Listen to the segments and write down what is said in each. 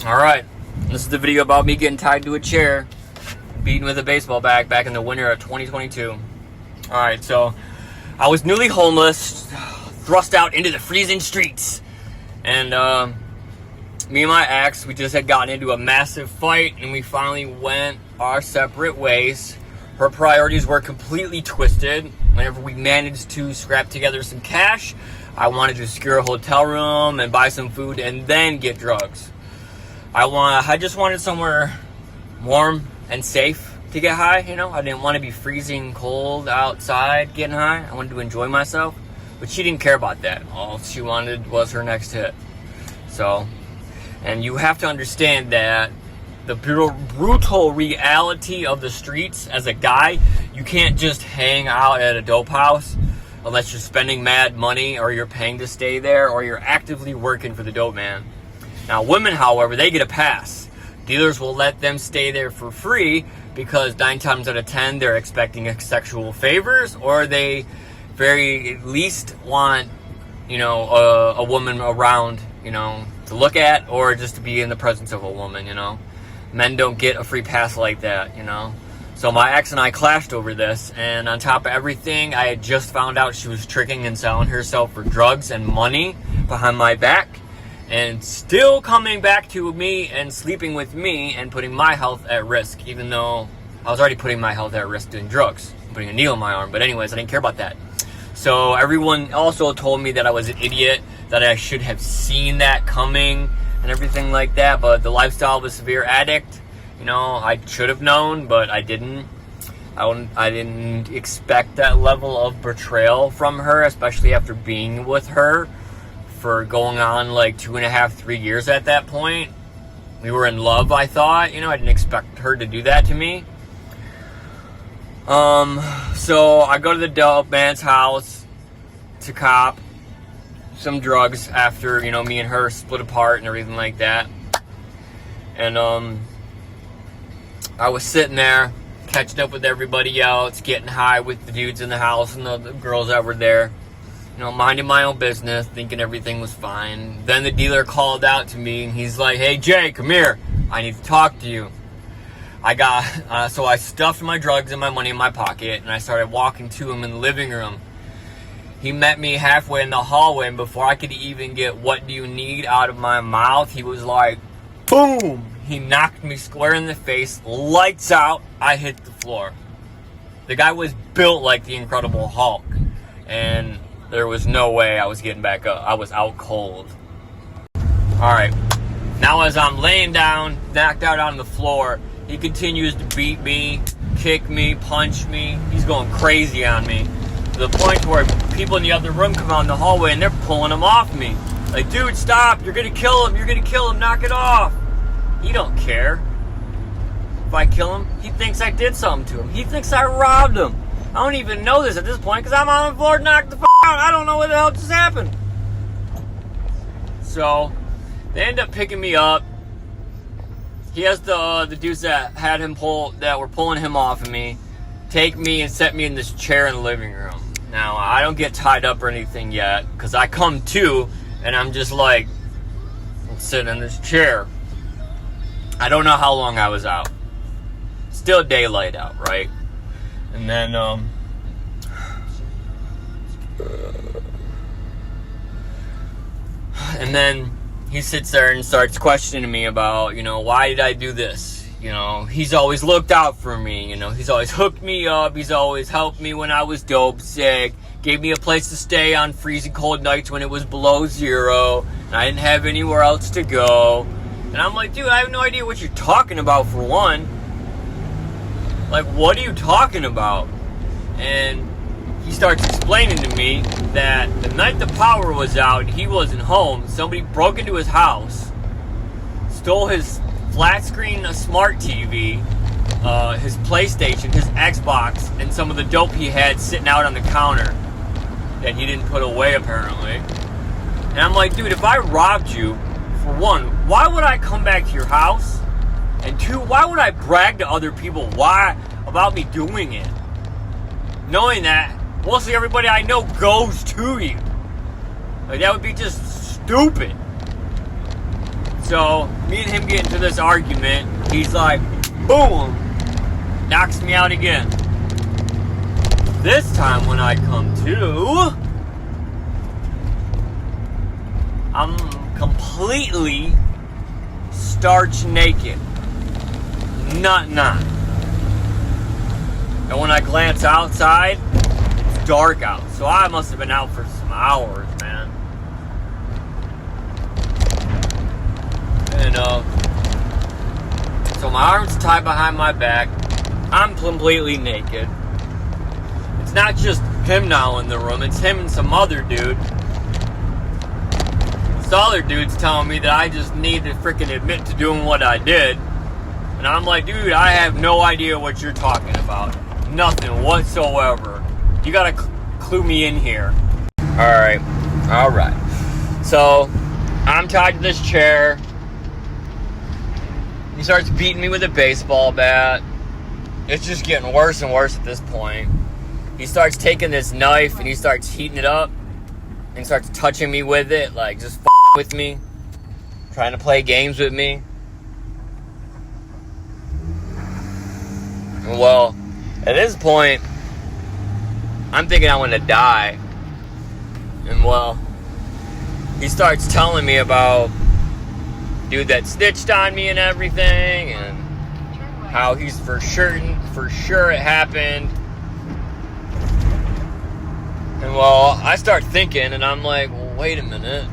Alright, this is the video about me getting tied to a chair, beaten with a baseball bat back in the winter of 2022. Alright, so I was newly homeless, thrust out into the freezing streets. And me and my ex, we just had gotten into a massive fight and we finally went our separate ways. Her priorities were completely twisted. Whenever we managed to scrap together some cash, I wanted to secure a hotel room and buy some food and then get drugs. I just wanted somewhere warm and safe to get high, you know. I didn't want to be freezing cold outside getting high. I wanted to enjoy myself. But she didn't care about that. All she wanted was her next hit. So, and you have to understand that the brutal reality of the streets as a guy, you can't just hang out at a dope house unless you're spending mad money or you're paying to stay there or you're actively working for the dope man. Now, women, however, they get a pass. Dealers will let them stay there for free because 9 times out of 10, they're expecting sexual favors or they very least want, you know, a woman around, you know, to look at or just to be in the presence of a woman, you know. Men don't get a free pass like that, you know. So my ex and I clashed over this, and on top of everything, I had just found out she was tricking and selling herself for drugs and money behind my back. And still coming back to me and sleeping with me and putting my health at risk, even though I was already putting my health at risk doing drugs, putting a needle in my arm. But anyways, I didn't care about that. So everyone also told me that I was an idiot, that I should have seen that coming and everything like that. But the lifestyle of a severe addict, you know, I should have known, but I didn't. I didn't expect that level of betrayal from her, especially after being with her for going on like 2.5, 3 years at that point. We were in love, I thought. You know, I didn't expect her to do that to me. So I go to the dope man's house to cop some drugs after, you know, me and her split apart and everything like that. And I was sitting there catching up with everybody else, getting high with the dudes in the house and the girls that were there. You know, minding my own business, thinking everything was fine. Then the dealer called out to me, and he's like, "Hey, Jay, come here. I need to talk to you." So I stuffed my drugs and my money in my pocket, and I started walking to him in the living room. He met me halfway in the hallway, and before I could even get "what do you need" out of my mouth, he was like, boom! He knocked me square in the face, lights out, I hit the floor. The guy was built like the Incredible Hulk, and there was no way I was getting back up. I was out cold. Alright, now as I'm laying down, knocked out on the floor, he continues to beat me, kick me, punch me. He's going crazy on me. To the point where people in the other room come out in the hallway and they're pulling him off me. Like, dude, stop, you're gonna kill him, knock it off. He don't care. If I kill him, he thinks I did something to him. He thinks I robbed him. I don't even know this at this point because I'm on the floor knocked the out. I don't know what the hell just happened. So they end up picking me up. He has the dudes that had him that were pulling him off of me, take me and set me in this chair in the living room. Now I don't get tied up or anything yet because I come to and I'm just like sitting in this chair. I don't know how long I was out. Still daylight out, right? And then, he sits there and starts questioning me about, you know, why did I do this? You know, he's always looked out for me, you know, he's always hooked me up, he's always helped me when I was dope sick, gave me a place to stay on freezing cold nights when it was below 0, and I didn't have anywhere else to go. And I'm like, dude, I have no idea what you're talking about, for one. Like, what are you talking about? And he starts explaining to me that the night the power was out, he wasn't home. Somebody broke into his house, stole his flat screen smart TV, his PlayStation, his Xbox, and some of the dope he had sitting out on the counter that he didn't put away, apparently. And I'm like, dude, if I robbed you, for one, why would I come back to your house? And 2, why would I brag to other people about me doing it? Knowing that mostly everybody I know goes to you. Like, that would be just stupid. So, me and him get into this argument. He's like, boom, knocks me out again. This time when I come to, I'm completely starch naked. Not. And when I glance outside, it's dark out. So I must have been out for some hours, man. And, so my arms tied behind my back. I'm completely naked. It's not just him now in the room. It's him and some other dude. This other dude's telling me that I just need to freaking admit to doing what I did. And I'm like, dude, I have no idea what you're talking about. Nothing whatsoever. You gotta clue me in here. Alright. So, I'm tied to this chair. He starts beating me with a baseball bat. It's just getting worse and worse at this point. He starts taking this knife and he starts heating it up. And starts touching me with it. Like, just with me. Trying to play games with me. Well, at this point, I'm thinking I'm gonna die. And well, he starts telling me about dude that snitched on me and everything, and how he's for sure it happened. And well, I start thinking, and I'm like, well, wait a minute.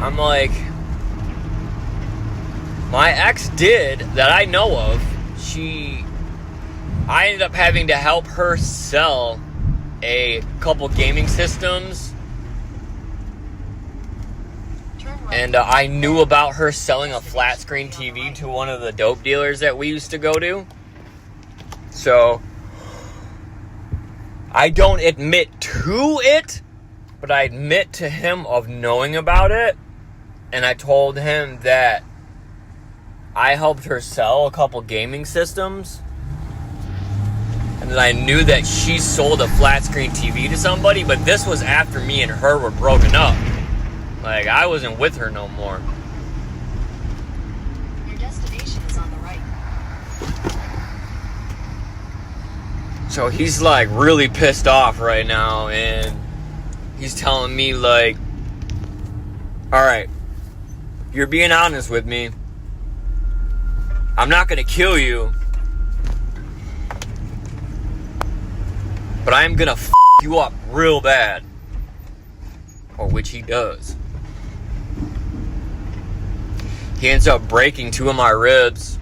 I'm like, my ex did, that I know of, I ended up having to help her sell a couple gaming systems. And I knew about her selling a flat screen TV to one of the dope dealers that we used to go to. So, I don't admit to it, but I admit to him of knowing about it. And I told him that I helped her sell a couple gaming systems. And that I knew that she sold a flat screen TV to somebody, but this was after me and her were broken up. Like, I wasn't with her no more. Your destination is on the right. So he's like really pissed off right now, and he's telling me like, alright, you're being honest with me. I'm not gonna kill you, but I am gonna f you up real bad. Or which he does. He ends up breaking 2 of my ribs.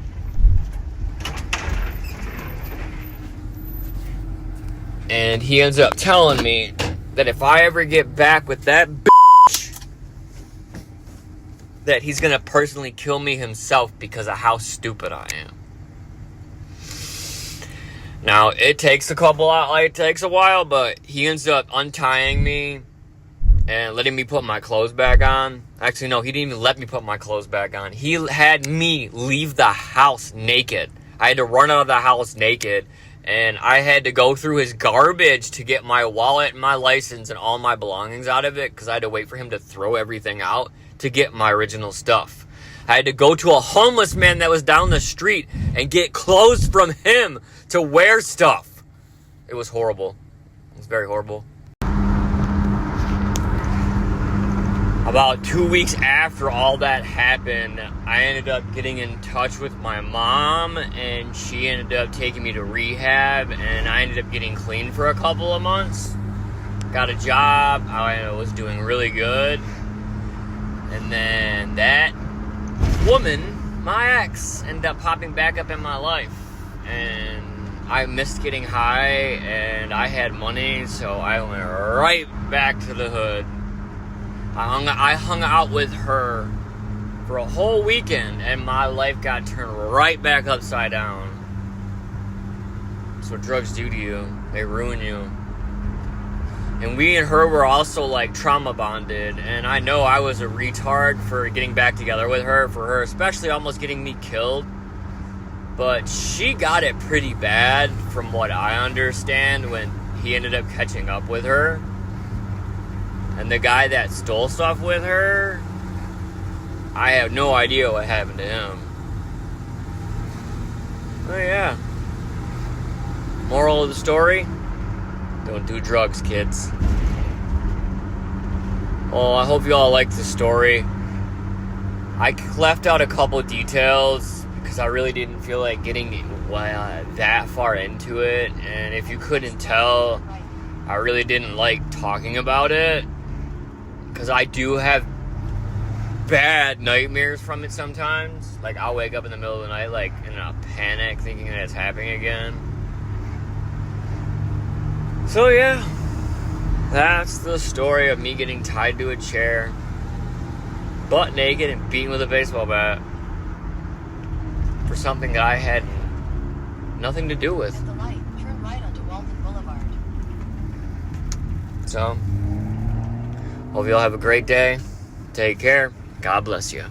And he ends up telling me that if I ever get back with that bitch, that he's gonna personally kill me himself because of how stupid I am. Now, it takes a while, but he ends up untying me and letting me put my clothes back on. Actually, no, he didn't even let me put my clothes back on. He had me leave the house naked. I had to run out of the house naked, and I had to go through his garbage to get my wallet and my license and all my belongings out of it, because I had to wait for him to throw everything out to get my original stuff. I had to go to a homeless man that was down the street and get clothes from him to wear stuff. It was horrible. It was very horrible. About 2 weeks after all that happened, I ended up getting in touch with my mom, and she ended up taking me to rehab, and I ended up getting clean for a couple of months. Got a job. I was doing really good. And then that woman, my ex, ended up popping back up in my life. And I missed getting high, and I had money, so I went right back to the hood. I hung out with her for a whole weekend, and my life got turned right back upside down. That's what drugs do to you. They ruin you. And we and her were also like trauma bonded, and I know I was a retard for getting back together with her, for her especially almost getting me killed. But she got it pretty bad from what I understand when he ended up catching up with her. And the guy that stole stuff with her, I have no idea what happened to him. Oh yeah. Moral of the story? Don't do drugs, kids. Well, I hope you all liked the story. I left out a couple details because I really didn't feel like getting that far into it. And if you couldn't tell, I really didn't like talking about it. Because I do have bad nightmares from it sometimes. Like, I'll wake up in the middle of the night, like, in a panic, thinking that it's happening again. So, yeah. That's the story of me getting tied to a chair, butt naked, and beaten with a baseball bat for something that I had nothing to do with. At the light, turn right onto Walden Boulevard. So, hope you all have a great day. Take care. God bless you.